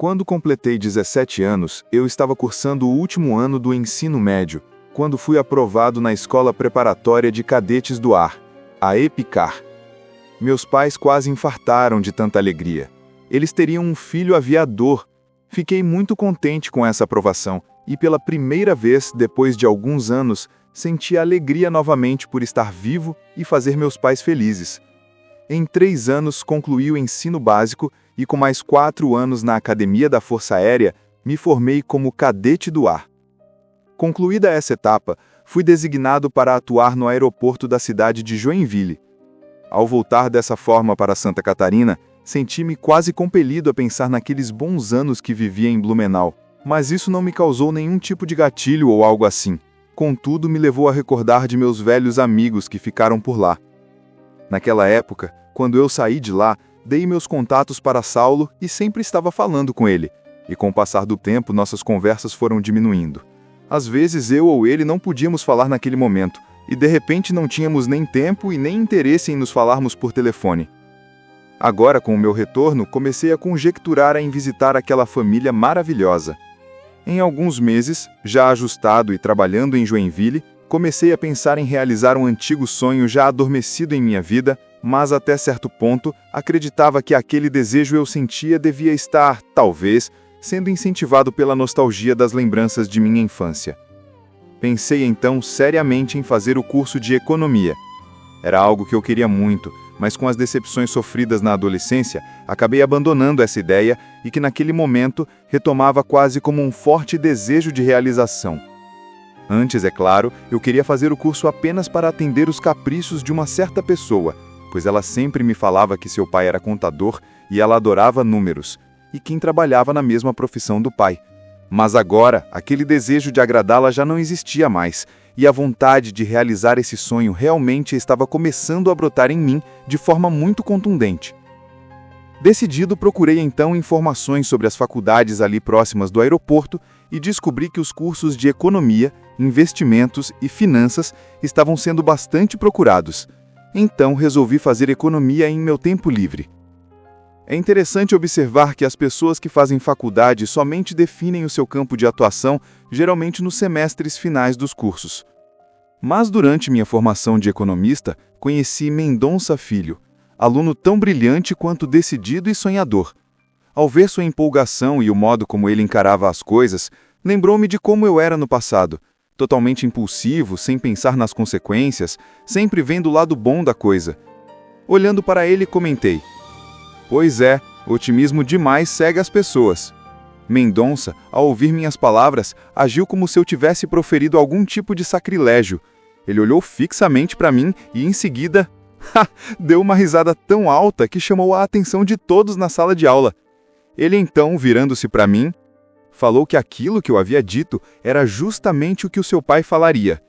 Quando completei 17 anos, eu estava cursando o último ano do ensino médio, quando fui aprovado na Escola Preparatória de Cadetes do Ar, a EPICAR. Meus pais quase infartaram de tanta alegria. Eles teriam um filho aviador. Fiquei muito contente com essa aprovação e, pela primeira vez, depois de alguns anos, senti alegria novamente por estar vivo e fazer meus pais felizes. Em 3 anos, concluí o ensino básico e, com mais 4 anos na Academia da Força Aérea, me formei como cadete do ar. Concluída essa etapa, fui designado para atuar no aeroporto da cidade de Joinville. Ao voltar dessa forma para Santa Catarina, senti-me quase compelido a pensar naqueles bons anos que vivia em Blumenau, mas isso não me causou nenhum tipo de gatilho ou algo assim. Contudo, me levou a recordar de meus velhos amigos que ficaram por lá. Naquela época, quando eu saí de lá, dei meus contatos para Saulo e sempre estava falando com ele, e com o passar do tempo nossas conversas foram diminuindo. Às vezes eu ou ele não podíamos falar naquele momento, e de repente não tínhamos nem tempo e nem interesse em nos falarmos por telefone. Agora, com o meu retorno, comecei a conjecturar em visitar aquela família maravilhosa. Em alguns meses, já ajustado e trabalhando em Joinville, comecei a pensar em realizar um antigo sonho já adormecido em minha vida, mas até certo ponto acreditava que aquele desejo eu sentia devia estar, talvez, sendo incentivado pela nostalgia das lembranças de minha infância. Pensei então seriamente em fazer o curso de economia. Era algo que eu queria muito, mas com as decepções sofridas na adolescência, acabei abandonando essa ideia e que naquele momento retomava quase como um forte desejo de realização. Antes, é claro, eu queria fazer o curso apenas para atender os caprichos de uma certa pessoa, pois ela sempre me falava que seu pai era contador e ela adorava números, e quem trabalhava na mesma profissão do pai. Mas agora, aquele desejo de agradá-la já não existia mais, e a vontade de realizar esse sonho realmente estava começando a brotar em mim de forma muito contundente. Decidido, procurei então informações sobre as faculdades ali próximas do aeroporto e descobri que os cursos de economia, investimentos e finanças estavam sendo bastante procurados. Então resolvi fazer economia em meu tempo livre. É interessante observar que as pessoas que fazem faculdade somente definem o seu campo de atuação, geralmente nos semestres finais dos cursos. Mas durante minha formação de economista, conheci Mendonça Filho, aluno tão brilhante quanto decidido e sonhador. Ao ver sua empolgação e o modo como ele encarava as coisas, lembrou-me de como eu era no passado, totalmente impulsivo, sem pensar nas consequências, sempre vendo o lado bom da coisa. Olhando para ele, comentei: "Pois é, otimismo demais cega as pessoas." Mendonça, ao ouvir minhas palavras, agiu como se eu tivesse proferido algum tipo de sacrilégio. Ele olhou fixamente para mim e, em seguida, deu uma risada tão alta que chamou a atenção de todos na sala de aula. Ele então, virando-se para mim, falou que aquilo que eu havia dito era justamente o que o seu pai falaria.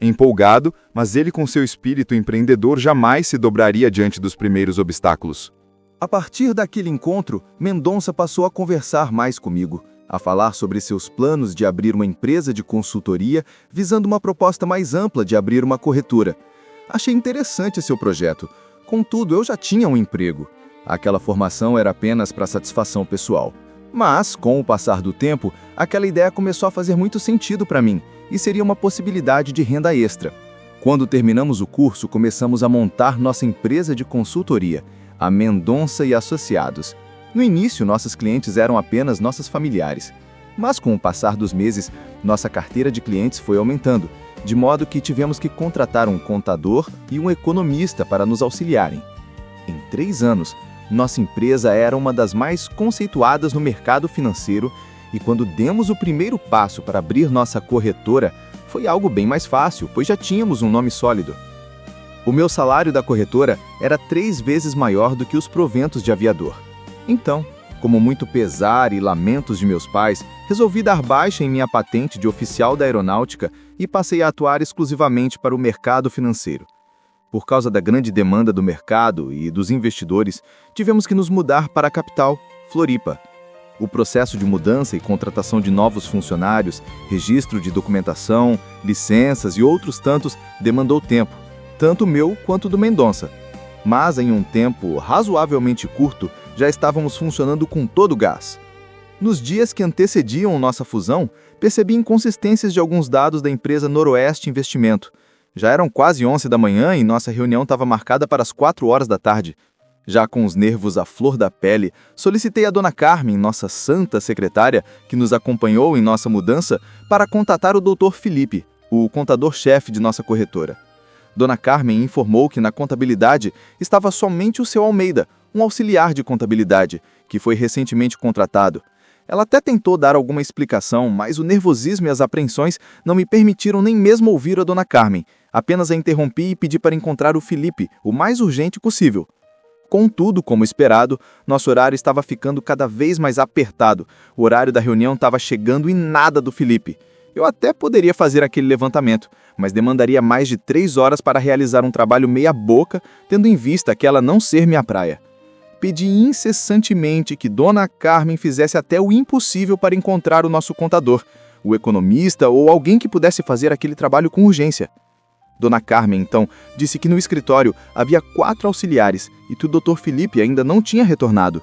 Empolgado, mas ele com seu espírito empreendedor jamais se dobraria diante dos primeiros obstáculos. A partir daquele encontro, Mendonça passou a conversar mais comigo, a falar sobre seus planos de abrir uma empresa de consultoria, visando uma proposta mais ampla de abrir uma corretora. Achei interessante seu projeto. Contudo, eu já tinha um emprego. Aquela formação era apenas para satisfação pessoal. Mas, com o passar do tempo, aquela ideia começou a fazer muito sentido para mim e seria uma possibilidade de renda extra. Quando terminamos o curso, começamos a montar nossa empresa de consultoria, a Mendonça e Associados. No início, nossos clientes eram apenas nossos familiares. Mas com o passar dos meses, nossa carteira de clientes foi aumentando, de modo que tivemos que contratar um contador e um economista para nos auxiliarem. Em 3 anos, nossa empresa era uma das mais conceituadas no mercado financeiro e quando demos o primeiro passo para abrir nossa corretora, foi algo bem mais fácil, pois já tínhamos um nome sólido. O meu salário da corretora era 3 vezes maior do que os proventos de aviador. Então, como muito pesar e lamentos de meus pais, resolvi dar baixa em minha patente de oficial da aeronáutica e passei a atuar exclusivamente para o mercado financeiro. Por causa da grande demanda do mercado e dos investidores, tivemos que nos mudar para a capital, Floripa. O processo de mudança e contratação de novos funcionários, registro de documentação, licenças e outros tantos demandou tempo, tanto meu quanto do Mendonça. Mas em um tempo razoavelmente curto, já estávamos funcionando com todo o gás. Nos dias que antecediam nossa fusão, percebi inconsistências de alguns dados da empresa Noroeste Investimento. Já eram quase 11 da manhã e nossa reunião estava marcada para as 4 horas da tarde. Já com os nervos à flor da pele, solicitei a Dona Carmen, nossa santa secretária, que nos acompanhou em nossa mudança, para contatar o Dr. Felipe, o contador-chefe de nossa corretora. Dona Carmen informou que na contabilidade estava somente o seu Almeida, um auxiliar de contabilidade, que foi recentemente contratado. Ela até tentou dar alguma explicação, mas o nervosismo e as apreensões não me permitiram nem mesmo ouvir a Dona Carmen. Apenas a interrompi e pedi para encontrar o Felipe, o mais urgente possível. Contudo, como esperado, nosso horário estava ficando cada vez mais apertado. O horário da reunião estava chegando e nada do Felipe. Eu até poderia fazer aquele levantamento, mas demandaria mais de 3 horas para realizar um trabalho meia-boca, tendo em vista aquela não ser minha praia. Pedi incessantemente que Dona Carmen fizesse até o impossível para encontrar o nosso contador, o economista ou alguém que pudesse fazer aquele trabalho com urgência. Dona Carmen, então, disse que no escritório havia 4 auxiliares e que o Dr. Felipe ainda não tinha retornado.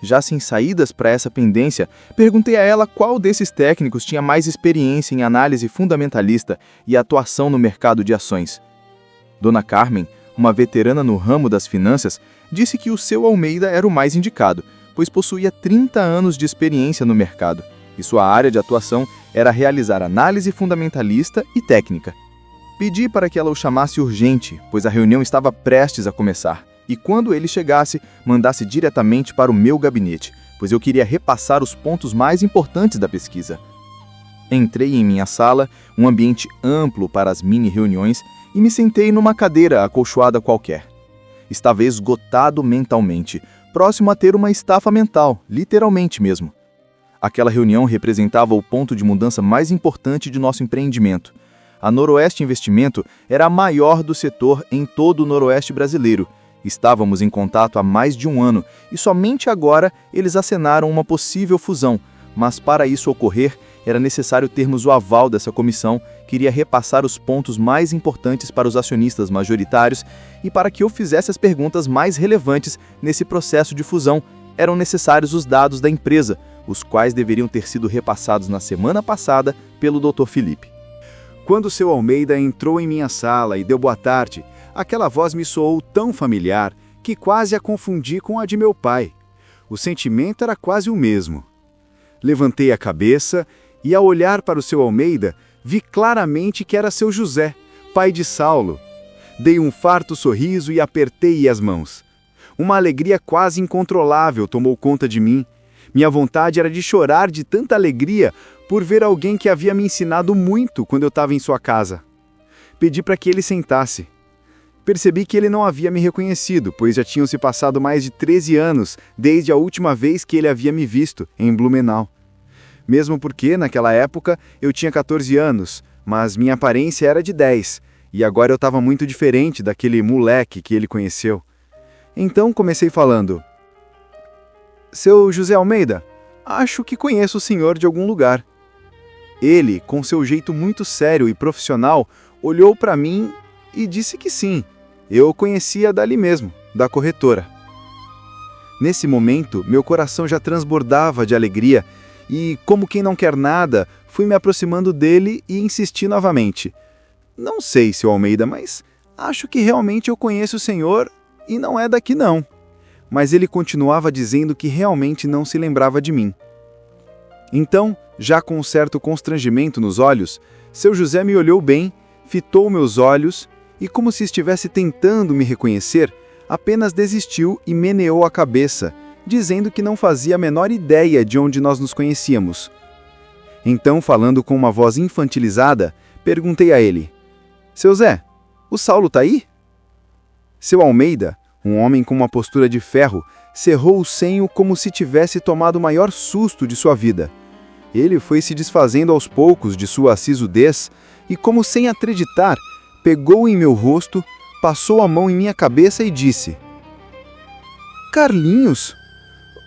Já sem saídas para essa pendência, perguntei a ela qual desses técnicos tinha mais experiência em análise fundamentalista e atuação no mercado de ações. Dona Carmen, uma veterana no ramo das finanças, disse que o seu Almeida era o mais indicado, pois possuía 30 anos de experiência no mercado, e sua área de atuação era realizar análise fundamentalista e técnica. Pedi para que ela o chamasse urgente, pois a reunião estava prestes a começar, e quando ele chegasse, mandasse diretamente para o meu gabinete, pois eu queria repassar os pontos mais importantes da pesquisa. Entrei em minha sala, um ambiente amplo para as mini-reuniões, e me sentei numa cadeira acolchoada qualquer. Estava esgotado mentalmente, próximo a ter uma estafa mental, literalmente mesmo. Aquela reunião representava o ponto de mudança mais importante de nosso empreendimento. A Noroeste Investimento era a maior do setor em todo o Noroeste brasileiro. Estávamos em contato há mais de um ano e somente agora eles acenaram uma possível fusão, mas para isso ocorrer, era necessário termos o aval dessa comissão que iria repassar os pontos mais importantes para os acionistas majoritários e para que eu fizesse as perguntas mais relevantes nesse processo de fusão, eram necessários os dados da empresa, os quais deveriam ter sido repassados na semana passada pelo Dr. Felipe. Quando seu Almeida entrou em minha sala e deu boa tarde, aquela voz me soou tão familiar que quase a confundi com a de meu pai. O sentimento era quase o mesmo. Levantei a cabeça e, ao olhar para o seu Almeida, vi claramente que era seu José, pai de Saulo. Dei um farto sorriso e apertei-lhe as mãos. Uma alegria quase incontrolável tomou conta de mim. Minha vontade era de chorar de tanta alegria por ver alguém que havia me ensinado muito quando eu estava em sua casa. Pedi para que ele sentasse. Percebi que ele não havia me reconhecido, pois já tinham se passado mais de 13 anos desde a última vez que ele havia me visto, em Blumenau. Mesmo porque, naquela época, eu tinha 14 anos, mas minha aparência era de 10, e agora eu estava muito diferente daquele moleque que ele conheceu. Então comecei falando: "Seu José Almeida, acho que conheço o senhor de algum lugar." Ele, com seu jeito muito sério e profissional, olhou para mim e disse que sim, eu o conhecia dali mesmo, da corretora. Nesse momento, meu coração já transbordava de alegria e, como quem não quer nada, fui me aproximando dele e insisti novamente: "Não sei, seu Almeida, mas acho que realmente eu conheço o senhor e não é daqui não." Mas ele continuava dizendo que realmente não se lembrava de mim. Então, já com um certo constrangimento nos olhos, seu José me olhou bem, fitou meus olhos e, como se estivesse tentando me reconhecer, apenas desistiu e meneou a cabeça, dizendo que não fazia a menor ideia de onde nós nos conhecíamos. Então, falando com uma voz infantilizada, perguntei a ele: "Seu Zé, o Saulo tá aí?" Seu Almeida, um homem com uma postura de ferro, cerrou o senho como se tivesse tomado o maior susto de sua vida. Ele foi se desfazendo aos poucos de sua sisudez e, como sem acreditar, pegou em meu rosto, passou a mão em minha cabeça e disse: "Carlinhos?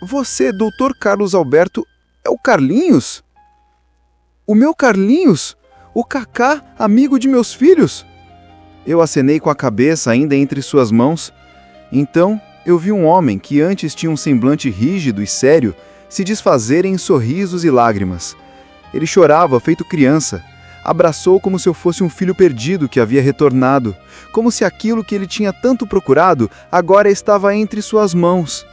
Você, Dr. Carlos Alberto, é o Carlinhos? O meu Carlinhos? O Cacá, amigo de meus filhos?" Eu acenei com a cabeça ainda entre suas mãos. Então, eu vi um homem que antes tinha um semblante rígido e sério, se desfazer em sorrisos e lágrimas. Ele chorava feito criança. Abraçou como se eu fosse um filho perdido que havia retornado, como se aquilo que ele tinha tanto procurado agora estava entre suas mãos.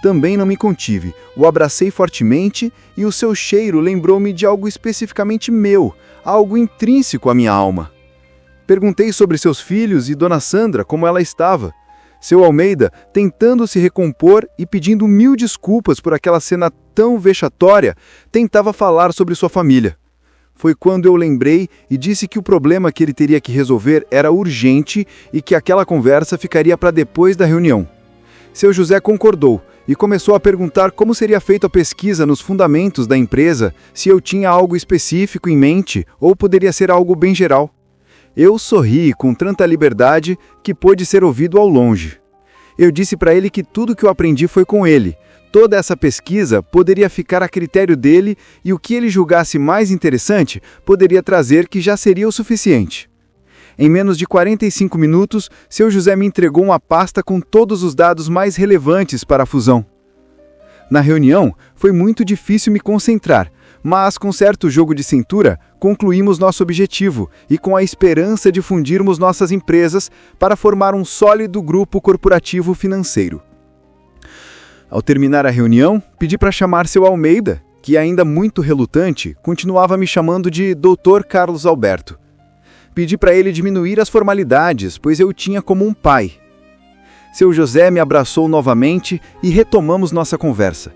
Também não me contive, o abracei fortemente e o seu cheiro lembrou-me de algo especificamente meu, algo intrínseco à minha alma. Perguntei sobre seus filhos e Dona Sandra, como ela estava. Seu Almeida, tentando se recompor e pedindo 1000 desculpas por aquela cena tão vexatória, tentava falar sobre sua família. Foi quando eu lembrei e disse que o problema que ele teria que resolver era urgente e que aquela conversa ficaria para depois da reunião. Seu José concordou e começou a perguntar como seria feita a pesquisa nos fundamentos da empresa, se eu tinha algo específico em mente ou poderia ser algo bem geral. Eu sorri com tanta liberdade que pôde ser ouvido ao longe. Eu disse para ele que tudo que eu aprendi foi com ele. Toda essa pesquisa poderia ficar a critério dele e o que ele julgasse mais interessante poderia trazer que já seria o suficiente. Em menos de 45 minutos, seu José me entregou uma pasta com todos os dados mais relevantes para a fusão. Na reunião, foi muito difícil me concentrar, mas com certo jogo de cintura, concluímos nosso objetivo e com a esperança de fundirmos nossas empresas para formar um sólido grupo corporativo financeiro. Ao terminar a reunião, pedi para chamar seu Almeida, que ainda muito relutante, continuava me chamando de Dr. Carlos Alberto. Pedi para ele diminuir as formalidades, pois eu o tinha como um pai. Seu José me abraçou novamente e retomamos nossa conversa.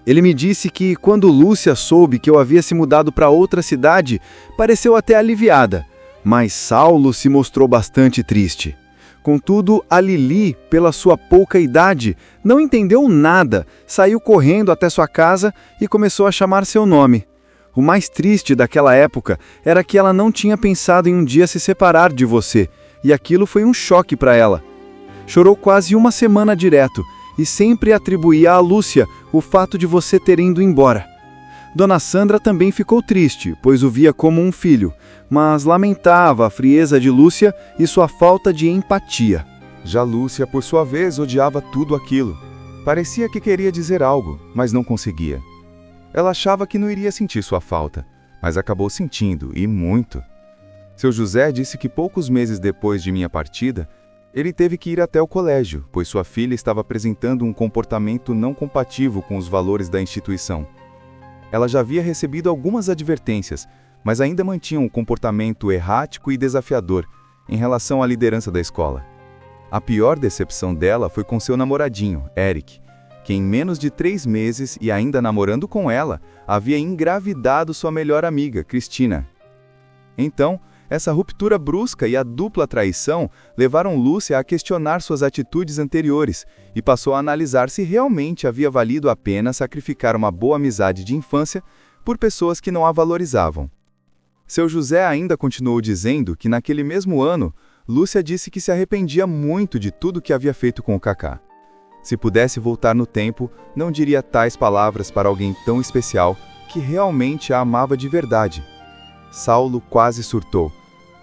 Ele me disse que, quando Lúcia soube que eu havia se mudado para outra cidade, pareceu até aliviada, mas Saulo se mostrou bastante triste. Contudo, a Lili, pela sua pouca idade, não entendeu nada, saiu correndo até sua casa e começou a chamar seu nome. O mais triste daquela época era que ela não tinha pensado em um dia se separar de você, e aquilo foi um choque para ela. Chorou quase uma semana direto, e sempre atribuía a Lúcia o fato de você ter ido embora. Dona Sandra também ficou triste, pois o via como um filho, mas lamentava a frieza de Lúcia e sua falta de empatia. Já Lúcia, por sua vez, odiava tudo aquilo. Parecia que queria dizer algo, mas não conseguia. Ela achava que não iria sentir sua falta, mas acabou sentindo, e muito. Seu José disse que poucos meses depois de minha partida, ele teve que ir até o colégio, pois sua filha estava apresentando um comportamento não compatível com os valores da instituição. Ela já havia recebido algumas advertências, mas ainda mantinha um comportamento errático e desafiador em relação à liderança da escola. A pior decepção dela foi com seu namoradinho, Eric, que em menos de 3 meses e ainda namorando com ela, havia engravidado sua melhor amiga, Cristina. Então, essa ruptura brusca e a dupla traição levaram Lúcia a questionar suas atitudes anteriores e passou a analisar se realmente havia valido a pena sacrificar uma boa amizade de infância por pessoas que não a valorizavam. Seu José ainda continuou dizendo que naquele mesmo ano, Lúcia disse que se arrependia muito de tudo que havia feito com o Kaká. Se pudesse voltar no tempo, não diria tais palavras para alguém tão especial que realmente a amava de verdade. Saulo quase surtou.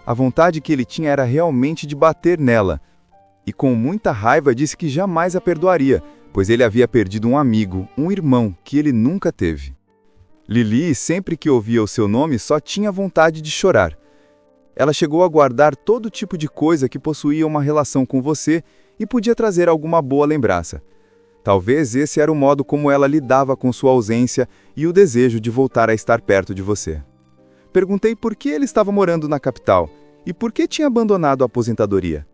A vontade que ele tinha era realmente de bater nela. E com muita raiva disse que jamais a perdoaria, pois ele havia perdido um amigo, um irmão, que ele nunca teve. Lili, sempre que ouvia o seu nome, só tinha vontade de chorar. Ela chegou a guardar todo tipo de coisa que possuía uma relação com você e podia trazer alguma boa lembrança. Talvez esse era o modo como ela lidava com sua ausência e o desejo de voltar a estar perto de você. Perguntei por que ele estava morando na capital e por que tinha abandonado a aposentadoria.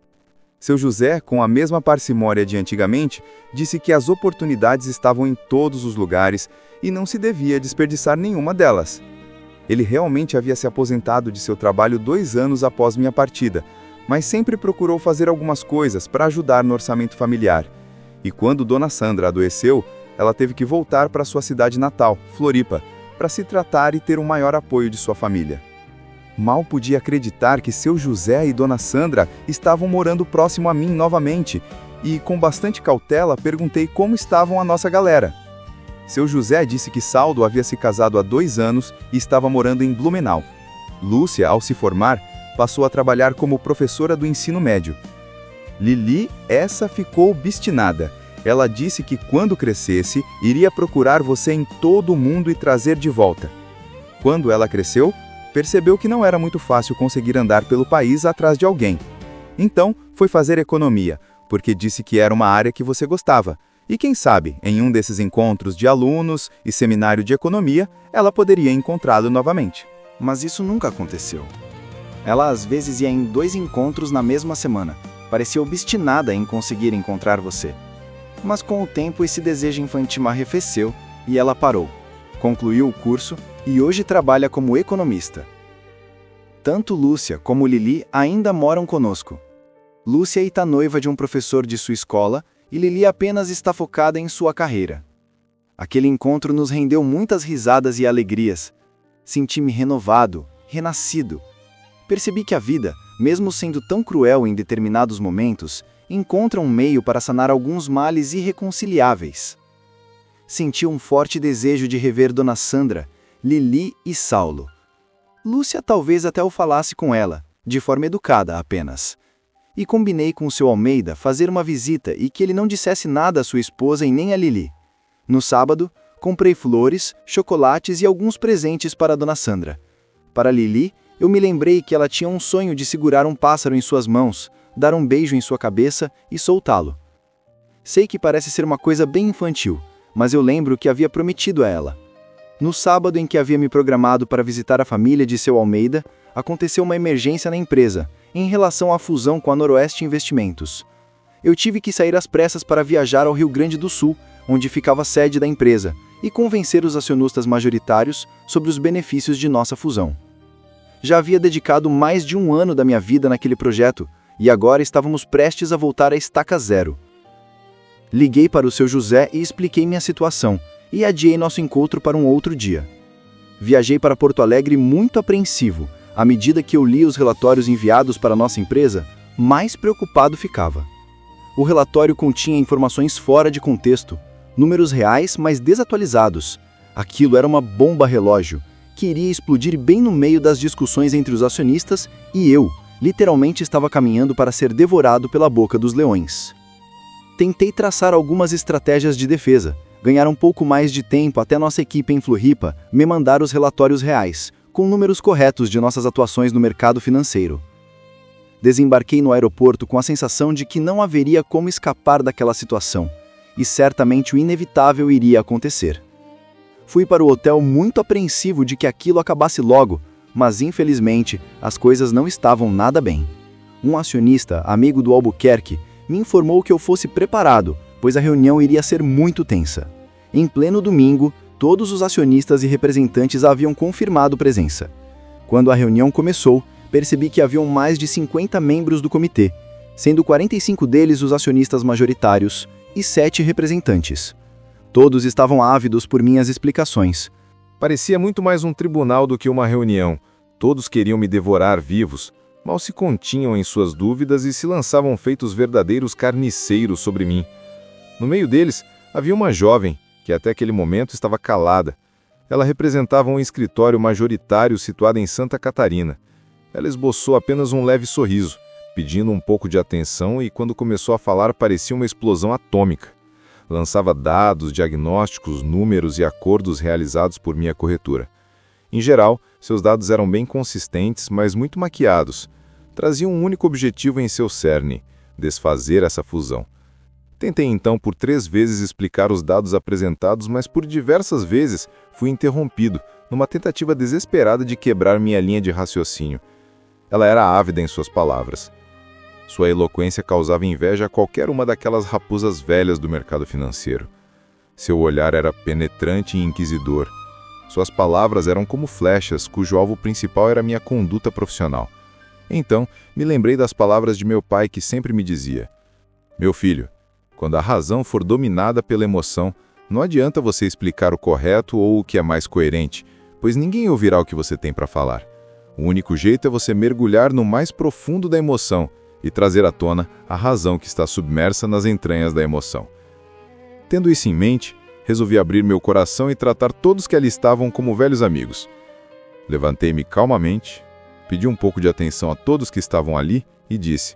Seu José, com a mesma parcimônia de antigamente, disse que as oportunidades estavam em todos os lugares e não se devia desperdiçar nenhuma delas. Ele realmente havia se aposentado de seu trabalho 2 anos após minha partida, mas sempre procurou fazer algumas coisas para ajudar no orçamento familiar. E quando Dona Sandra adoeceu, ela teve que voltar para sua cidade natal, Floripa, para se tratar e ter um maior apoio de sua família. Mal podia acreditar que seu José e Dona Sandra estavam morando próximo a mim novamente, e com bastante cautela perguntei como estavam a nossa galera. Seu José disse que Saldo havia se casado há 2 anos e estava morando em Blumenau. Lúcia, ao se formar, passou a trabalhar como professora do ensino médio. Lili, essa ficou obstinada. Ela disse que quando crescesse, iria procurar você em todo o mundo e trazer de volta. Quando ela cresceu, percebeu que não era muito fácil conseguir andar pelo país atrás de alguém. Então, foi fazer economia, porque disse que era uma área que você gostava. E quem sabe, em um desses encontros de alunos e seminário de economia, ela poderia encontrá-lo novamente. Mas isso nunca aconteceu. Ela às vezes ia em 2 encontros na mesma semana. Parecia obstinada em conseguir encontrar você. Mas com o tempo esse desejo infantil arrefeceu e ela parou. Concluiu o curso e hoje trabalha como economista. Tanto Lúcia como Lili ainda moram conosco. Lúcia está noiva de um professor de sua escola e Lili apenas está focada em sua carreira. Aquele encontro nos rendeu muitas risadas e alegrias. Senti-me renovado, renascido. Percebi que a vida, mesmo sendo tão cruel em determinados momentos, encontra um meio para sanar alguns males irreconciliáveis. Senti um forte desejo de rever Dona Sandra, Lili e Saulo. Lúcia talvez até o falasse com ela, de forma educada apenas. E combinei com o seu Almeida fazer uma visita e que ele não dissesse nada à sua esposa e nem a Lili. No sábado, comprei flores, chocolates e alguns presentes para Dona Sandra. Para Lili, eu me lembrei que ela tinha um sonho de segurar um pássaro em suas mãos, dar um beijo em sua cabeça e soltá-lo. Sei que parece ser uma coisa bem infantil, mas eu lembro que havia prometido a ela. No sábado em que havia me programado para visitar a família de seu Almeida, aconteceu uma emergência na empresa, em relação à fusão com a Noroeste Investimentos. Eu tive que sair às pressas para viajar ao Rio Grande do Sul, onde ficava a sede da empresa, e convencer os acionistas majoritários sobre os benefícios de nossa fusão. Já havia dedicado mais de 1 ano da minha vida naquele projeto, e agora estávamos prestes a voltar à estaca zero. Liguei para o seu José e expliquei minha situação, e adiei nosso encontro para um outro dia. Viajei para Porto Alegre muito apreensivo. À medida que eu lia os relatórios enviados para nossa empresa, mais preocupado ficava. O relatório continha informações fora de contexto, números reais, mas desatualizados. Aquilo era uma bomba relógio, que iria explodir bem no meio das discussões entre os acionistas e eu, literalmente estava caminhando para ser devorado pela boca dos leões. Tentei traçar algumas estratégias de defesa, ganhar um pouco mais de tempo até nossa equipe em Floripa me mandar os relatórios reais, com números corretos de nossas atuações no mercado financeiro. Desembarquei no aeroporto com a sensação de que não haveria como escapar daquela situação, e certamente o inevitável iria acontecer. Fui para o hotel muito apreensivo de que aquilo acabasse logo, mas infelizmente as coisas não estavam nada bem. Um acionista, amigo do Albuquerque, me informou que eu fosse preparado, pois a reunião iria ser muito tensa. Em pleno domingo, todos os acionistas e representantes haviam confirmado presença. Quando a reunião começou, percebi que haviam mais de 50 membros do comitê, sendo 45 deles os acionistas majoritários e 7 representantes. Todos estavam ávidos por minhas explicações. Parecia muito mais um tribunal do que uma reunião. Todos queriam me devorar vivos, mal se continham em suas dúvidas e se lançavam feitos verdadeiros carniceiros sobre mim. No meio deles, havia uma jovem, que até aquele momento estava calada. Ela representava um escritório majoritário situado em Santa Catarina. Ela esboçou apenas um leve sorriso, pedindo um pouco de atenção e quando começou a falar parecia uma explosão atômica. Lançava dados, diagnósticos, números e acordos realizados por minha corretora. Em geral, seus dados eram bem consistentes, mas muito maquiados. Traziam um único objetivo em seu cerne: desfazer essa fusão. Tentei então por 3 vezes explicar os dados apresentados, mas por diversas vezes fui interrompido, numa tentativa desesperada de quebrar minha linha de raciocínio. Ela era ávida em suas palavras. Sua eloquência causava inveja a qualquer uma daquelas raposas velhas do mercado financeiro. Seu olhar era penetrante e inquisidor. Suas palavras eram como flechas, cujo alvo principal era minha conduta profissional. Então, me lembrei das palavras de meu pai que sempre me dizia: "Meu filho, quando a razão for dominada pela emoção, não adianta você explicar o correto ou o que é mais coerente, pois ninguém ouvirá o que você tem para falar. O único jeito é você mergulhar no mais profundo da emoção e trazer à tona a razão que está submersa nas entranhas da emoção." Tendo isso em mente, resolvi abrir meu coração e tratar todos que ali estavam como velhos amigos. Levantei-me calmamente, pedi um pouco de atenção a todos que estavam ali e disse: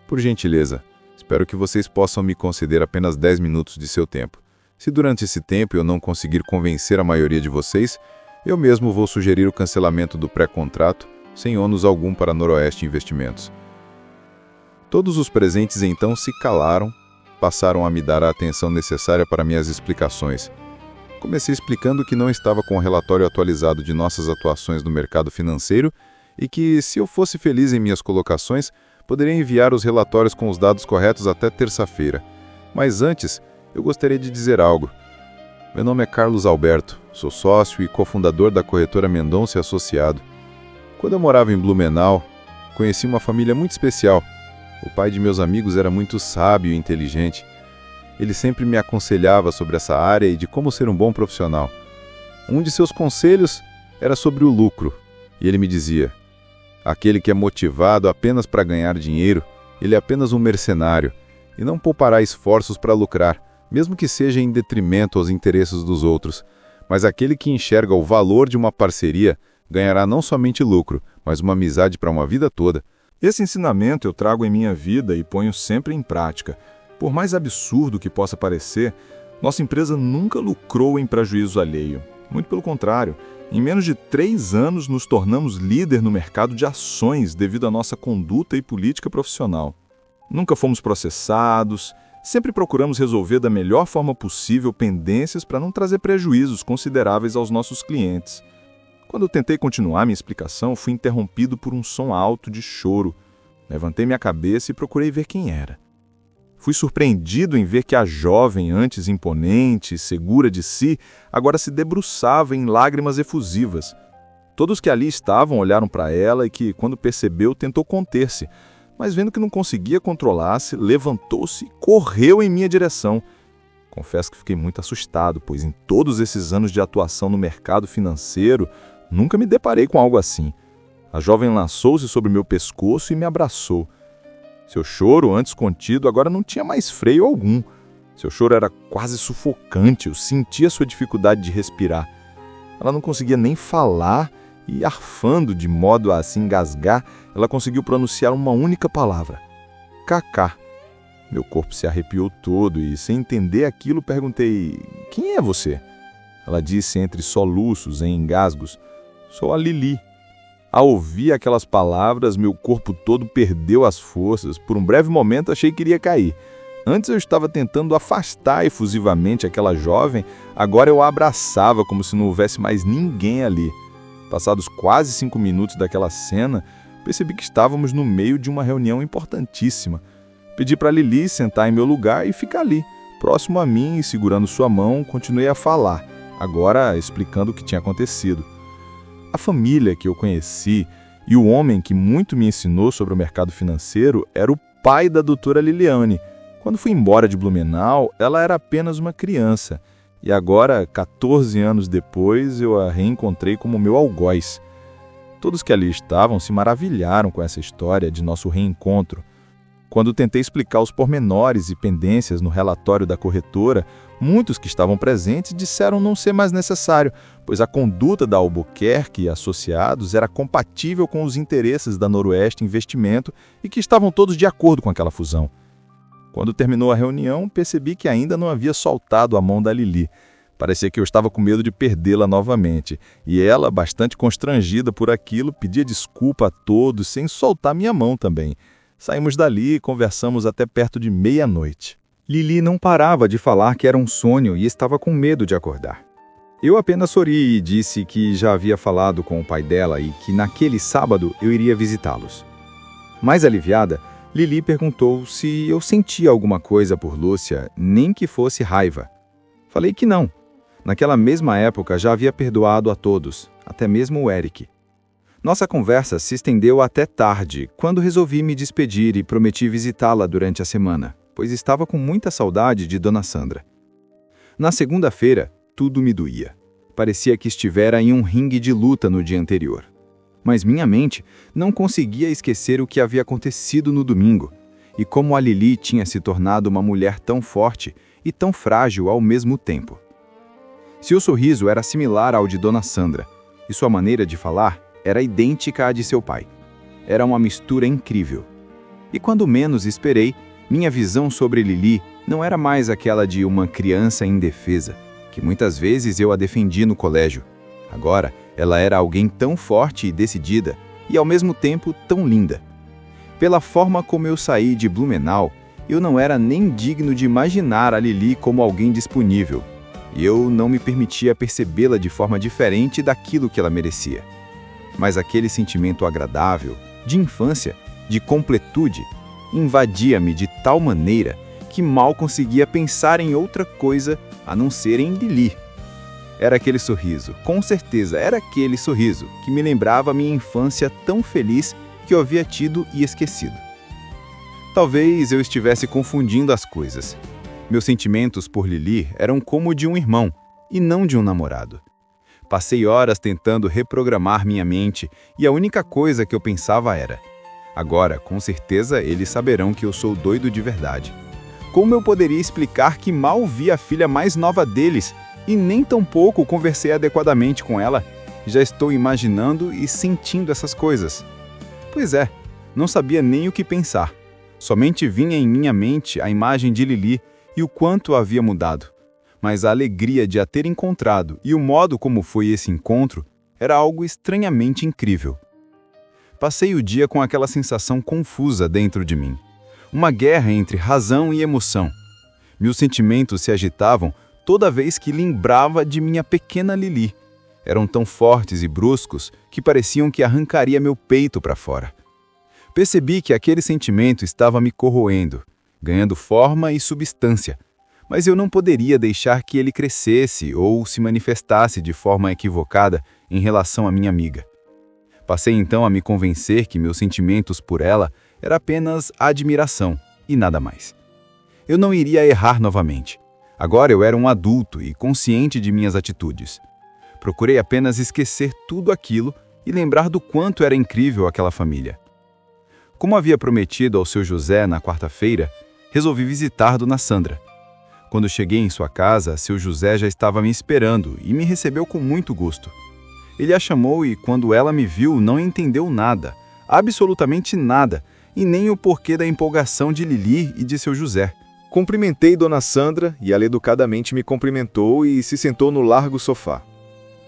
"Por gentileza, Espero que vocês possam me conceder apenas 10 minutos de seu tempo. Se durante esse tempo eu não conseguir convencer a maioria de vocês, eu mesmo vou sugerir o cancelamento do pré-contrato, sem ônus algum para Noroeste Investimentos. Todos os presentes então se calaram, passaram a me dar a atenção necessária para minhas explicações. Comecei explicando que não estava com o relatório atualizado de nossas atuações no mercado financeiro e que, se eu fosse feliz em minhas colocações, poderia enviar os relatórios com os dados corretos até terça-feira. Mas antes, eu gostaria de dizer algo. Meu nome é Carlos Alberto, sou sócio e cofundador da corretora Mendonça e Associado. Quando eu morava em Blumenau, conheci uma família muito especial. O pai de meus amigos era muito sábio e inteligente. Ele sempre me aconselhava sobre essa área e de como ser um bom profissional. Um de seus conselhos era sobre o lucro, e ele me dizia: aquele que é motivado apenas para ganhar dinheiro, ele é apenas um mercenário, e não poupará esforços para lucrar, mesmo que seja em detrimento aos interesses dos outros. Mas aquele que enxerga o valor de uma parceria ganhará não somente lucro, mas uma amizade para uma vida toda. Esse ensinamento eu trago em minha vida e ponho sempre em prática. Por mais absurdo que possa parecer, nossa empresa nunca lucrou em prejuízo alheio. Muito pelo contrário, em menos de 3 anos nos tornamos líder no mercado de ações devido à nossa conduta e política profissional. Nunca fomos processados, sempre procuramos resolver da melhor forma possível pendências para não trazer prejuízos consideráveis aos nossos clientes. Quando eu tentei continuar minha explicação, fui interrompido por um som alto de choro. Levantei minha cabeça e procurei ver quem era. Fui surpreendido em ver que a jovem, antes imponente e segura de si, agora se debruçava em lágrimas efusivas. Todos que ali estavam olharam para ela e que, quando percebeu, tentou conter-se, mas vendo que não conseguia controlar-se, levantou-se e correu em minha direção. Confesso que fiquei muito assustado, pois em todos esses anos de atuação no mercado financeiro, nunca me deparei com algo assim. A jovem lançou-se sobre meu pescoço e me abraçou. Seu choro, antes contido, agora não tinha mais freio algum. Seu choro era quase sufocante, eu sentia sua dificuldade de respirar. Ela não conseguia nem falar e, arfando de modo a se engasgar, ela conseguiu pronunciar uma única palavra: Cacá. Meu corpo se arrepiou todo e, sem entender aquilo, perguntei: quem é você? Ela disse entre soluços, em engasgos: sou a Lili. Ao ouvir aquelas palavras, meu corpo todo perdeu as forças. Por um breve momento achei que iria cair. Antes eu estava tentando afastar efusivamente aquela jovem, agora eu a abraçava como se não houvesse mais ninguém ali. Passados quase 5 minutos daquela cena, percebi que estávamos no meio de uma reunião importantíssima. Pedi para Lili sentar em meu lugar e ficar ali, próximo a mim e segurando sua mão, continuei a falar, agora explicando o que tinha acontecido. A família que eu conheci e o homem que muito me ensinou sobre o mercado financeiro era o pai da doutora Liliane. Quando fui embora de Blumenau, ela era apenas uma criança. E agora, 14 anos depois, eu a reencontrei como meu algoz. Todos que ali estavam se maravilharam com essa história de nosso reencontro. Quando tentei explicar os pormenores e pendências no relatório da corretora, muitos que estavam presentes disseram não ser mais necessário, pois a conduta da Albuquerque e Associados era compatível com os interesses da Noroeste Investimento e que estavam todos de acordo com aquela fusão. Quando terminou a reunião, percebi que ainda não havia soltado a mão da Lili. Parecia que eu estava com medo de perdê-la novamente, e ela, bastante constrangida por aquilo, pedia desculpa a todos sem soltar minha mão também. Saímos dali e conversamos até perto de meia-noite. Lili não parava de falar que era um sonho e estava com medo de acordar. Eu apenas sorri e disse que já havia falado com o pai dela e que naquele sábado eu iria visitá-los. Mais aliviada, Lili perguntou se eu sentia alguma coisa por Lúcia, nem que fosse raiva. Falei que não. Naquela mesma época já havia perdoado a todos, até mesmo o Eric. Nossa conversa se estendeu até tarde, quando resolvi me despedir e prometi visitá-la durante a semana, pois estava com muita saudade de Dona Sandra. Na segunda-feira, tudo me doía. Parecia que estivera em um ringue de luta no dia anterior. Mas minha mente não conseguia esquecer o que havia acontecido no domingo, e como a Lili tinha se tornado uma mulher tão forte e tão frágil ao mesmo tempo. Seu sorriso era similar ao de Dona Sandra, e sua maneira de falar era idêntica à de seu pai. Era uma mistura incrível. E quando menos esperei, Minha visão sobre Lili não era mais aquela de uma criança indefesa, que muitas vezes eu a defendia no colégio. Agora, ela era alguém tão forte e decidida, e ao mesmo tempo tão linda. Pela forma como eu saí de Blumenau, eu não era nem digno de imaginar a Lili como alguém disponível, e eu não me permitia percebê-la de forma diferente daquilo que ela merecia. Mas aquele sentimento agradável, de infância, de completude, invadia-me de tal maneira que mal conseguia pensar em outra coisa a não ser em Lili. Era aquele sorriso, com certeza era aquele sorriso que me lembrava a minha infância tão feliz que eu havia tido e esquecido. Talvez eu estivesse confundindo as coisas. Meus sentimentos por Lili eram como de um irmão, e não de um namorado. Passei horas tentando reprogramar minha mente, e a única coisa que eu pensava era: agora, com certeza, eles saberão que eu sou doido de verdade. Como eu poderia explicar que mal vi a filha mais nova deles, e nem tampouco conversei adequadamente com ela? Já estou imaginando e sentindo essas coisas. Pois é, não sabia nem o que pensar. Somente vinha em minha mente a imagem de Lili e o quanto a havia mudado. Mas a alegria de a ter encontrado e o modo como foi esse encontro era algo estranhamente incrível. Passei o dia com aquela sensação confusa dentro de mim. Uma guerra entre razão e emoção. Meus sentimentos se agitavam toda vez que lembrava de minha pequena Lili. Eram tão fortes e bruscos que pareciam que arrancaria meu peito para fora. Percebi que aquele sentimento estava me corroendo, ganhando forma e substância, mas eu não poderia deixar que ele crescesse ou se manifestasse de forma equivocada em relação à minha amiga. Passei então a me convencer que meus sentimentos por ela era apenas admiração e nada mais. Eu não iria errar novamente. Agora eu era um adulto e consciente de minhas atitudes. Procurei apenas esquecer tudo aquilo e lembrar do quanto era incrível aquela família. Como havia prometido ao seu José na quarta-feira, resolvi visitar Dona Sandra. Quando cheguei em sua casa, seu José já estava me esperando e me recebeu com muito gosto. Ele a chamou e, quando ela me viu, não entendeu nada, absolutamente nada, e nem o porquê da empolgação de Lili e de seu José. Cumprimentei Dona Sandra e ela educadamente me cumprimentou e se sentou no largo sofá.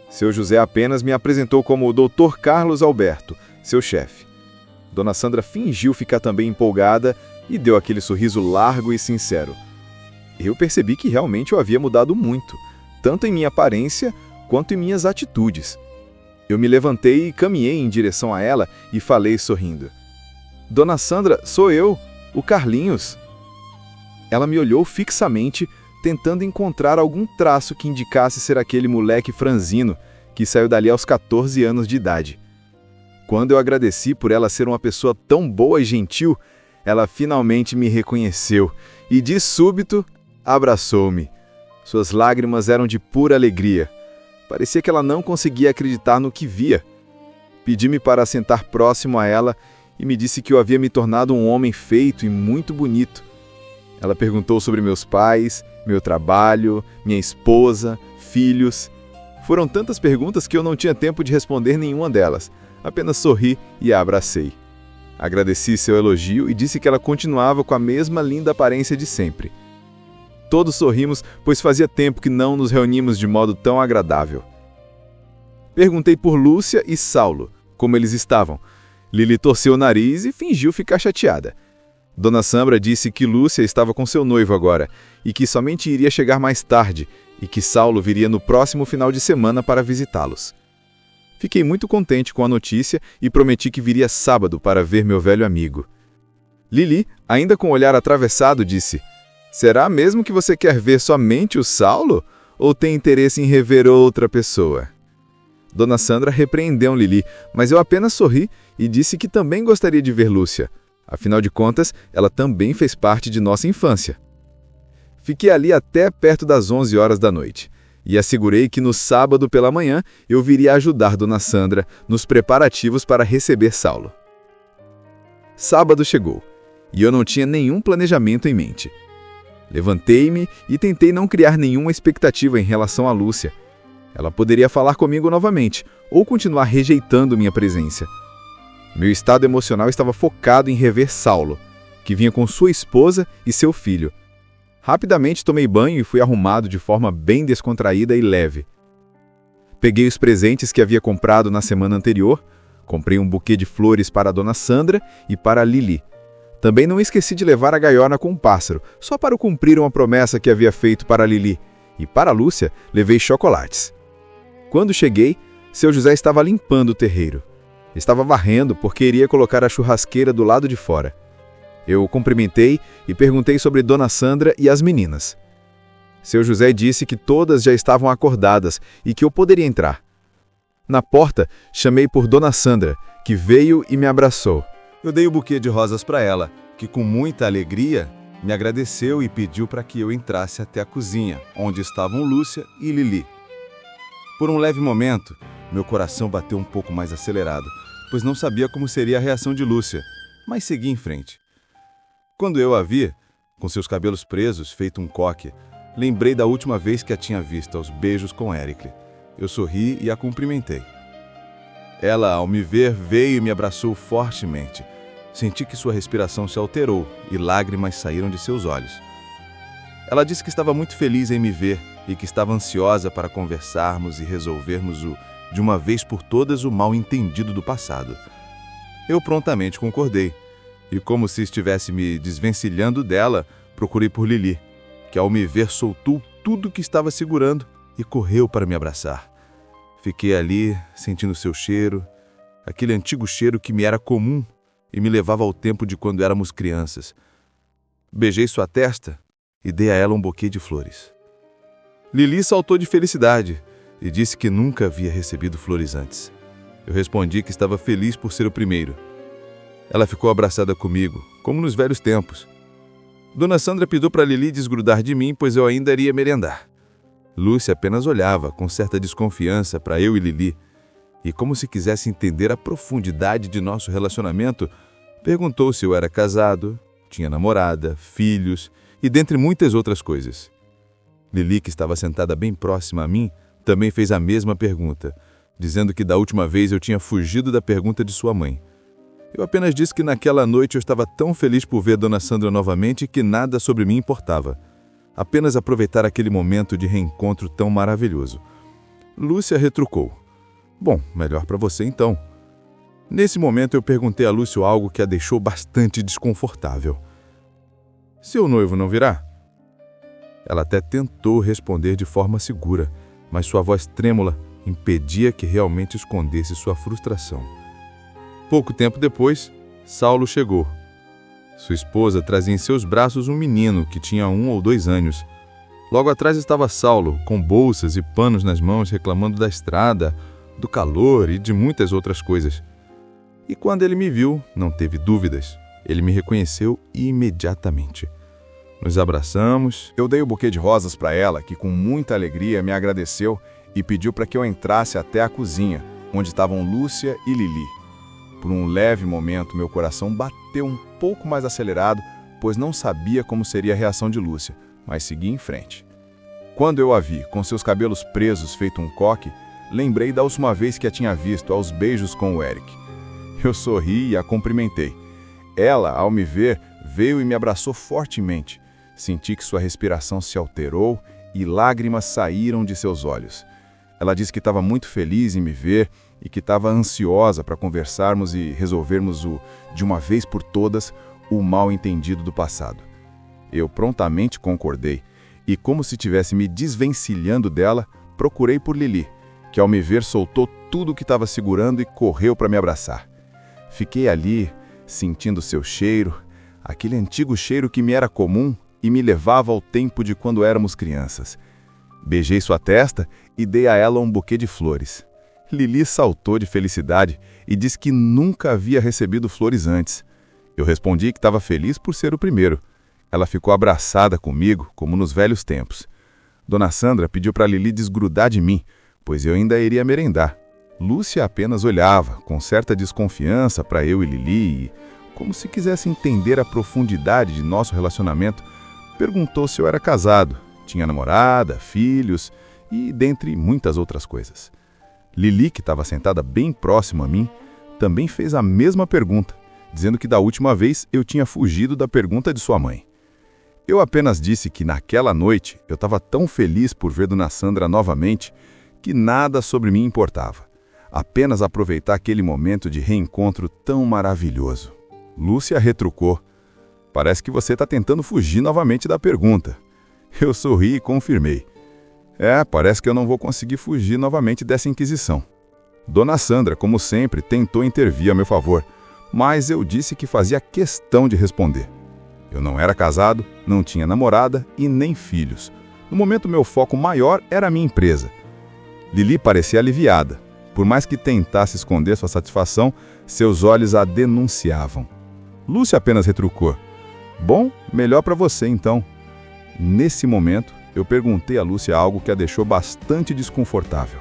Seu José apenas me apresentou como o Dr. Carlos Alberto, seu chefe. Dona Sandra fingiu ficar também empolgada e deu aquele sorriso largo e sincero. Eu percebi que realmente eu havia mudado muito, tanto em minha aparência quanto em minhas atitudes. Eu me levantei e caminhei em direção a ela e falei sorrindo: Dona Sandra, sou eu, o Carlinhos. Ela me olhou fixamente, tentando encontrar algum traço que indicasse ser aquele moleque franzino que saiu dali aos 14 anos de idade. Quando eu agradeci por ela ser uma pessoa tão boa e gentil, ela finalmente me reconheceu e, de súbito, abraçou-me. Suas lágrimas eram de pura alegria. Parecia que ela não conseguia acreditar no que via. Pedi-me para sentar próximo a ela e me disse que eu havia me tornado um homem feito e muito bonito. Ela perguntou sobre meus pais, meu trabalho, minha esposa, filhos. Foram tantas perguntas que eu não tinha tempo de responder nenhuma delas. Apenas sorri e a abracei. Agradeci seu elogio e disse que ela continuava com a mesma linda aparência de sempre. Todos sorrimos, pois fazia tempo que não nos reunimos de modo tão agradável. Perguntei por Lúcia e Saulo, como eles estavam. Lili torceu o nariz e fingiu ficar chateada. Dona Sandra disse que Lúcia estava com seu noivo agora e que somente iria chegar mais tarde e que Saulo viria no próximo final de semana para visitá-los. Fiquei muito contente com a notícia e prometi que viria sábado para ver meu velho amigo. Lili, ainda com o olhar atravessado, disse: Será mesmo que você quer ver somente o Saulo? Ou tem interesse em rever outra pessoa? Dona Sandra repreendeu Lili, mas eu apenas sorri e disse que também gostaria de ver Lúcia. Afinal de contas, ela também fez parte de nossa infância. Fiquei ali até perto das 11 horas da noite. E assegurei que no sábado pela manhã eu viria ajudar Dona Sandra nos preparativos para receber Saulo. Sábado chegou, e eu não tinha nenhum planejamento em mente. Levantei-me e tentei não criar nenhuma expectativa em relação a Lúcia. Ela poderia falar comigo novamente, ou continuar rejeitando minha presença. Meu estado emocional estava focado em rever Saulo, que vinha com sua esposa e seu filho. Rapidamente tomei banho e fui arrumado de forma bem descontraída e leve. Peguei os presentes que havia comprado na semana anterior, comprei um buquê de flores para a dona Sandra e para a Lili. Também não esqueci de levar a gaiola com um pássaro, só para cumprir uma promessa que havia feito para a Lili. E para a Lúcia, levei chocolates. Quando cheguei, seu José estava limpando o terreiro. Estava varrendo porque iria colocar a churrasqueira do lado de fora. Eu o cumprimentei e perguntei sobre Dona Sandra e as meninas. Seu José disse que todas já estavam acordadas e que eu poderia entrar. Na porta, chamei por Dona Sandra, que veio e me abraçou. Eu dei o buquê de rosas para ela, que com muita alegria me agradeceu e pediu para que eu entrasse até a cozinha, onde estavam Lúcia e Lili. Por um leve momento, meu coração bateu um pouco mais acelerado, pois não sabia como seria a reação de Lúcia, mas segui em frente. Quando eu a vi, com seus cabelos presos, feito um coque, lembrei da última vez que a tinha visto aos beijos com Ericle. Eu sorri e a cumprimentei. Ela, ao me ver, veio e me abraçou fortemente. Senti que sua respiração se alterou e lágrimas saíram de seus olhos. Ela disse que estava muito feliz em me ver e que estava ansiosa para conversarmos e resolvermos de uma vez por todas o mal-entendido do passado. Eu prontamente concordei e, como se estivesse me desvencilhando dela, procurei por Lili, que ao me ver soltou tudo que estava segurando e correu para me abraçar. Fiquei ali, sentindo seu cheiro, aquele antigo cheiro que me era comum e me levava ao tempo de quando éramos crianças. Beijei sua testa e dei a ela um buquê de flores. Lili saltou de felicidade e disse que nunca havia recebido flores antes. Eu respondi que estava feliz por ser o primeiro. Ela ficou abraçada comigo, como nos velhos tempos. Dona Sandra pediu para Lili desgrudar de mim, pois eu ainda iria merendar. Lúcia apenas olhava, com certa desconfiança, para eu e Lili, e como se quisesse entender a profundidade de nosso relacionamento, perguntou se eu era casado, tinha namorada, filhos e dentre muitas outras coisas. Lili, que estava sentada bem próxima a mim, também fez a mesma pergunta, dizendo que da última vez eu tinha fugido da pergunta de sua mãe. Eu apenas disse que naquela noite eu estava tão feliz por ver Dona Sandra novamente que nada sobre mim importava. Apenas aproveitar aquele momento de reencontro tão maravilhoso. Lúcia retrucou. Bom, melhor para você então. Nesse momento eu perguntei a Lúcia algo que a deixou bastante desconfortável. Seu noivo não virá? Ela até tentou responder de forma segura, mas sua voz trêmula impedia que realmente escondesse sua frustração. Pouco tempo depois, Saulo chegou. Sua esposa trazia em seus braços um menino que tinha 1 ou 2 anos. Logo atrás estava Saulo, com bolsas e panos nas mãos, reclamando da estrada, do calor e de muitas outras coisas. E quando ele me viu, não teve dúvidas. Ele me reconheceu imediatamente. Nos abraçamos. Eu dei o buquê de rosas para ela, que com muita alegria me agradeceu e pediu para que eu entrasse até a cozinha, onde estavam Lúcia e Lili. Por um leve momento, meu coração bateu um pouco mais acelerado, pois não sabia como seria a reação de Lúcia, mas segui em frente. Quando eu a vi, com seus cabelos presos feito um coque, lembrei da última vez que a tinha visto aos beijos com o Eric. Eu sorri e a cumprimentei. Ela, ao me ver, veio e me abraçou fortemente. Senti que sua respiração se alterou e lágrimas saíram de seus olhos. Ela disse que estava muito feliz em me ver e que estava ansiosa para conversarmos e resolvermos de uma vez por todas, o mal-entendido do passado. Eu prontamente concordei e, como se estivesse me desvencilhando dela, procurei por Lili, que ao me ver soltou tudo o que estava segurando e correu para me abraçar. Fiquei ali, sentindo seu cheiro, aquele antigo cheiro que me era comum e me levava ao tempo de quando éramos crianças. Beijei sua testa e dei a ela um buquê de flores. Lili saltou de felicidade e disse que nunca havia recebido flores antes. Eu respondi que estava feliz por ser o primeiro. Ela ficou abraçada comigo, como nos velhos tempos. Dona Sandra pediu para Lili desgrudar de mim, pois eu ainda iria merendar. Lúcia apenas olhava, com certa desconfiança, para eu e Lili e, como se quisesse entender a profundidade de nosso relacionamento, perguntou se eu era casado, tinha namorada, filhos e dentre muitas outras coisas. Lili, que estava sentada bem próximo a mim, também fez a mesma pergunta dizendo que da última vez eu tinha fugido da pergunta de sua mãe. Eu apenas disse que naquela noite eu estava tão feliz por ver Dona Sandra novamente que nada sobre mim importava. Apenas aproveitar aquele momento de reencontro tão maravilhoso. Lúcia retrucou. Parece que você está tentando fugir novamente da pergunta. Eu sorri e confirmei. Parece que eu não vou conseguir fugir novamente dessa inquisição. Dona Sandra, como sempre, tentou intervir a meu favor, mas eu disse que fazia questão de responder. Eu não era casado, não tinha namorada e nem filhos. No momento, meu foco maior era a minha empresa. Lili parecia aliviada. Por mais que tentasse esconder sua satisfação, seus olhos a denunciavam. Lúcia apenas retrucou. Bom, melhor para você então. Nesse momento, eu perguntei a Lúcia algo que a deixou bastante desconfortável.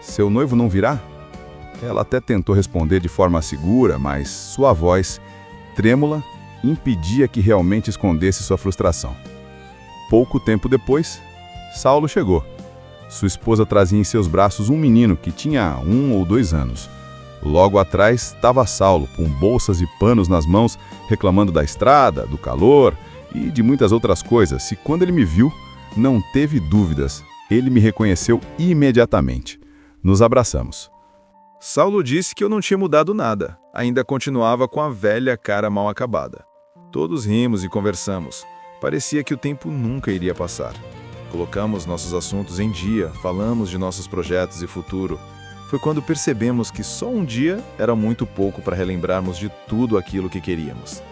Seu noivo não virá? Ela até tentou responder de forma segura, mas sua voz, trêmula, impedia que realmente escondesse sua frustração. Pouco tempo depois, Saulo chegou. Sua esposa trazia em seus braços um menino que tinha 1 ou 2 anos. Logo atrás estava Saulo, com bolsas e panos nas mãos, reclamando da estrada, do calor e de muitas outras coisas. E quando ele me viu, não teve dúvidas. Ele me reconheceu imediatamente. Nos abraçamos. Saulo disse que eu não tinha mudado nada. Ainda continuava com a velha cara mal acabada. Todos rimos e conversamos. Parecia que o tempo nunca iria passar. Colocamos nossos assuntos em dia, falamos de nossos projetos e futuro. Foi quando percebemos que só um dia era muito pouco para relembrarmos de tudo aquilo que queríamos.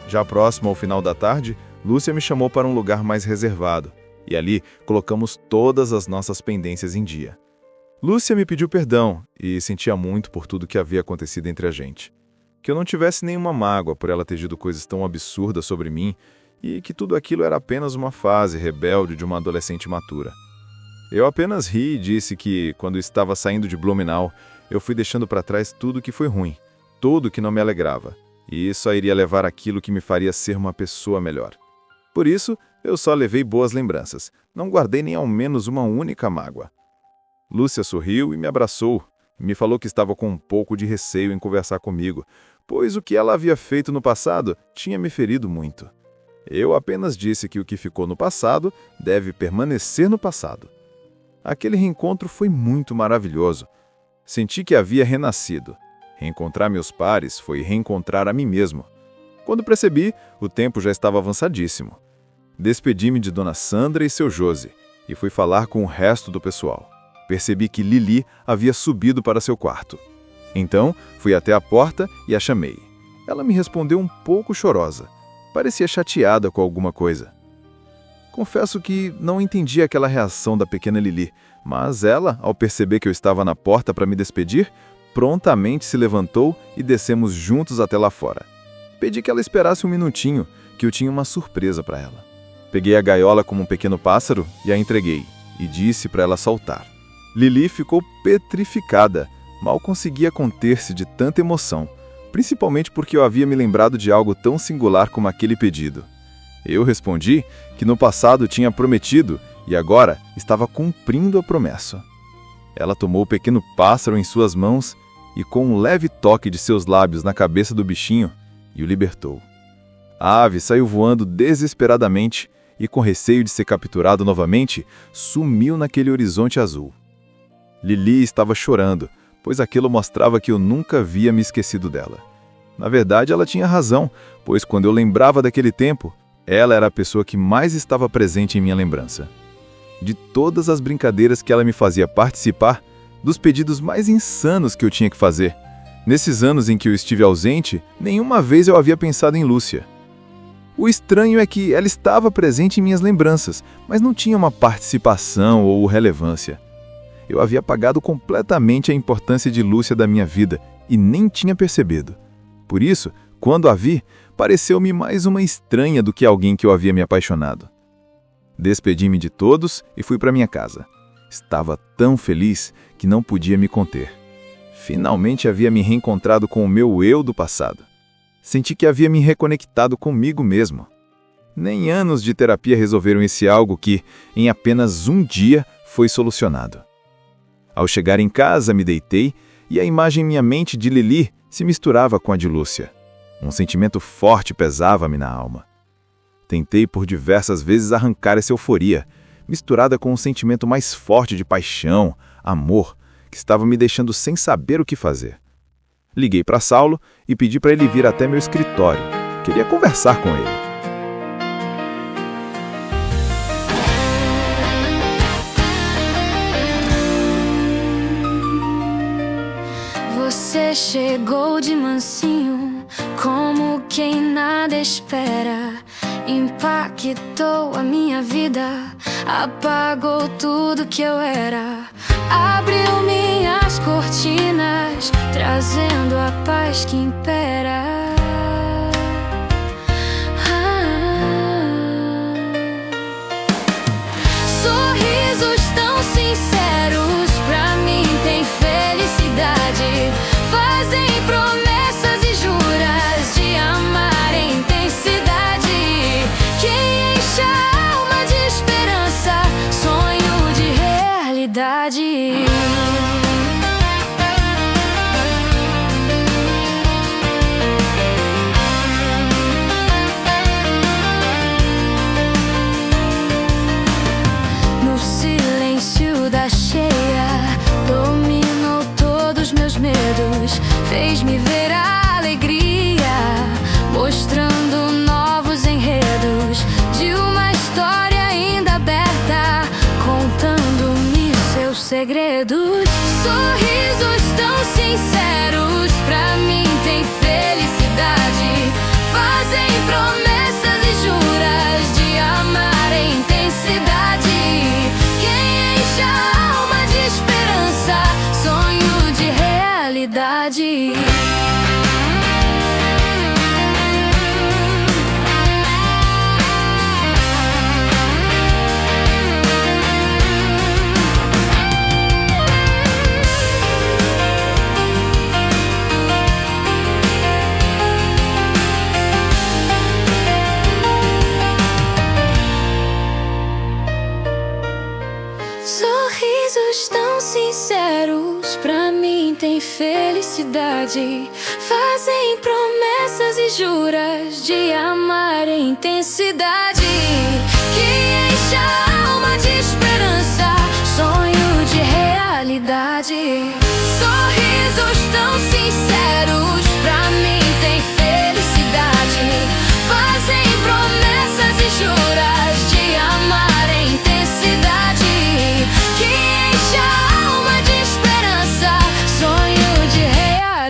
Já próximo ao final da tarde, Lúcia me chamou para um lugar mais reservado, e ali colocamos todas as nossas pendências em dia. Lúcia me pediu perdão e sentia muito por tudo que havia acontecido entre a gente. Que eu não tivesse nenhuma mágoa por ela ter dito coisas tão absurdas sobre mim e que tudo aquilo era apenas uma fase rebelde de uma adolescente matura. Eu apenas ri e disse que, quando estava saindo de Blumenau, eu fui deixando para trás tudo que foi ruim, tudo que não me alegrava, e só iria levar aquilo que me faria ser uma pessoa melhor. Por isso, eu só levei boas lembranças, não guardei nem ao menos uma única mágoa. Lúcia sorriu e me abraçou, e me falou que estava com um pouco de receio em conversar comigo, pois o que ela havia feito no passado tinha me ferido muito. Eu apenas disse que o que ficou no passado deve permanecer no passado. Aquele reencontro foi muito maravilhoso. Senti que havia renascido. Reencontrar meus pares foi reencontrar a mim mesmo. Quando percebi, o tempo já estava avançadíssimo. Despedi-me de Dona Sandra e seu Josi, e fui falar com o resto do pessoal. Percebi que Lili havia subido para seu quarto. Então, fui até a porta e a chamei. Ela me respondeu um pouco chorosa. Parecia chateada com alguma coisa. Confesso que não entendi aquela reação da pequena Lili, mas ela, ao perceber que eu estava na porta para me despedir, prontamente se levantou e descemos juntos até lá fora. Pedi que ela esperasse um minutinho, que eu tinha uma surpresa para ela. Peguei a gaiola como um pequeno pássaro e a entreguei, e disse para ela saltar. Lili ficou petrificada, mal conseguia conter-se de tanta emoção, principalmente porque eu havia me lembrado de algo tão singular como aquele pedido. Eu respondi que no passado tinha prometido e agora estava cumprindo a promessa. Ela tomou o pequeno pássaro em suas mãos e, com um leve toque de seus lábios na cabeça do bichinho, o libertou. A ave saiu voando desesperadamente e, com receio de ser capturado novamente, sumiu naquele horizonte azul. Lili estava chorando, pois aquilo mostrava que eu nunca havia me esquecido dela. Na verdade, ela tinha razão, pois quando eu lembrava daquele tempo, ela era a pessoa que mais estava presente em minha lembrança. De todas as brincadeiras que ela me fazia participar, dos pedidos mais insanos que eu tinha que fazer. Nesses anos em que eu estive ausente, nenhuma vez eu havia pensado em Lúcia. O estranho é que ela estava presente em minhas lembranças, mas não tinha uma participação ou relevância. Eu havia apagado completamente a importância de Lúcia da minha vida e nem tinha percebido. Por isso, quando a vi, pareceu-me mais uma estranha do que alguém que eu havia me apaixonado. Despedi-me de todos e fui para minha casa. Estava tão feliz que não podia me conter. Finalmente havia me reencontrado com o meu eu do passado. Senti que havia me reconectado comigo mesmo. Nem anos de terapia resolveram esse algo que, em apenas um dia, foi solucionado. Ao chegar em casa, me deitei e a imagem em minha mente de Lili se misturava com a de Lúcia. Um sentimento forte pesava-me na alma. Tentei por diversas vezes arrancar essa euforia, misturada com um sentimento mais forte de paixão, amor, que estava me deixando sem saber o que fazer. Liguei para Saulo e pedi para ele vir até meu escritório. Queria conversar com ele. Você chegou de mansinho, como quem nada espera. Impactou a minha vida, apagou tudo que eu era. Abriu minhas cortinas, trazendo a paz que impera. Sorrisos tão sinceros, pra mim tem felicidade. Fazem promessas e juras de amar em intensidade. Quem enche a alma de esperança, sonho de realidade. No silêncio da cheia, dominou todos meus medos, fez-me ver a alegria, mostrando novos enredos de uma história ainda aberta, contando-me seus segredos. Sorrisos tão sinceros, pra mim tem felicidade. Fazem promessas e juras de amar em intensidade. Quem enche a alma de esperança, sonho de realidade. Sorrisos tão sinceros, pra mim tem felicidade. Fazem promessas e juras de amar em intensidade. Que enche a alma de esperança, sonho de realidade. Sorrisos tão sinceros,